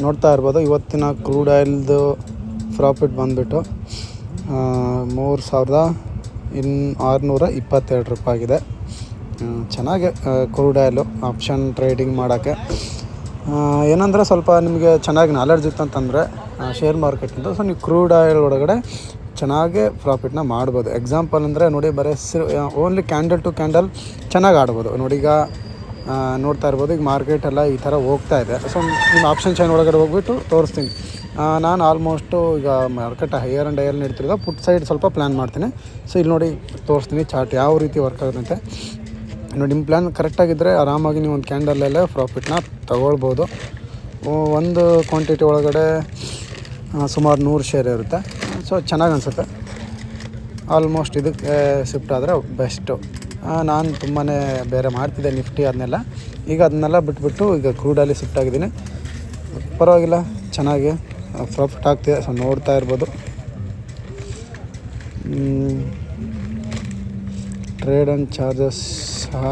ನೋಡ್ತಾ ಇರ್ಬೋದು ಇವತ್ತಿನ ಕ್ರೂಡ್ ಆಯಿಲ್ದು ಪ್ರಾಫಿಟ್ ಬಂದುಬಿಟ್ಟು 3622 ರೂಪಾಯಿ ಆಗಿದೆ. ಚೆನ್ನಾಗೆ ಕ್ರೂಡ್ ಆಯಿಲು ಆಪ್ಷನ್ ಟ್ರೇಡಿಂಗ್ ಮಾಡೋಕ್ಕೆ. ಏನಂದರೆ ಸ್ವಲ್ಪ ನಿಮಗೆ ಚೆನ್ನಾಗಿ ನಾಲೆಡ್ಜ್ ಇತ್ತಂತಂದರೆ ಶೇರ್ ಮಾರ್ಕೆಟಿಂದ, ಸೊ ನೀವು ಕ್ರೂಡ್ ಆಯಿಲ್ ಒಳಗಡೆ ಚೆನ್ನಾಗೇ ಪ್ರಾಫಿಟ್ನ ಮಾಡ್ಬೋದು. ಎಕ್ಸಾಂಪಲ್ ಅಂದರೆ ನೋಡಿ, ಬರೀ ಓನ್ಲಿ ಕ್ಯಾಂಡಲ್ ಟು ಕ್ಯಾಂಡಲ್ ಚೆನ್ನಾಗಿ ಆಡ್ಬೋದು. ನೋಡಿ ಈಗ ನೋಡ್ತಾ ಇರ್ಬೋದು, ಈಗ ಮಾರ್ಕೆಟೆಲ್ಲ ಈ ಥರ ಹೋಗ್ತಾ ಇದೆ. ಸೊ ನಿಮ್ಮ ಆಪ್ಷನ್ ಚೈನ್ ಒಳಗಡೆ ಹೋಗ್ಬಿಟ್ಟು ತೋರಿಸ್ತೀನಿ. ನಾನು ಆಲ್ಮೋಸ್ಟು ಈಗ ಮಾರ್ಕೆಟ್ ಹೈಯರ್ ಆ್ಯಂಡ್ ಹೈಯರ್ ನಡೀತಿರೋದು ಪುಟ್ ಸೈಡ್ ಸ್ವಲ್ಪ ಪ್ಲ್ಯಾನ್ ಮಾಡ್ತೀನಿ. ಸೊ ಇಲ್ಲಿ ನೋಡಿ ತೋರಿಸ್ತೀನಿ ಚಾರ್ಟ್ ಯಾವ ರೀತಿ ವರ್ಕ್ ಆಗುತ್ತಂತೆ. ನೋಡಿ, ನಿಮ್ಮ ಪ್ಲ್ಯಾನ್ ಕರೆಕ್ಟಾಗಿದ್ದರೆ ಆರಾಮಾಗಿ ನೀವು ಒಂದು ಕ್ಯಾಂಡಲಲ್ಲೇ ಪ್ರಾಫಿಟ್ನ ತೊಗೊಳ್ಬೋದು. ಒಂದು ಕ್ವಾಂಟಿಟಿ ಒಳಗಡೆ ಸುಮಾರು 100 ಶೇರ್ ಇರುತ್ತೆ. ಸೊ ಚೆನ್ನಾಗಿ ಅನಿಸುತ್ತೆ. ಆಲ್ಮೋಸ್ಟ್ ಇದಕ್ಕೆ ಶಿಫ್ಟ್ ಆದರೆ ಬೆಸ್ಟು. ನಾನು ತುಂಬಾ ಬೇರೆ ಮಾಡ್ತಿದ್ದೆ ನಿಫ್ಟಿ ಅದನ್ನೆಲ್ಲ, ಈಗ ಅದನ್ನೆಲ್ಲ ಬಿಟ್ಬಿಟ್ಟು ಈಗ ಕ್ರೂಡಲ್ಲಿ ಶಿಫ್ಟ್ ಆಗಿದ್ದೀನಿ. ಪರವಾಗಿಲ್ಲ, ಚೆನ್ನಾಗಿ ಪ್ರಾಫಿಟ್ ಆಗ್ತಿದೆ. ಸೊ ನೋಡ್ತಾ ಇರ್ಬೋದು, ಟ್ರೇಡ್ ಆ್ಯಂಡ್ ಚಾರ್ಜಸ್ ಸಹ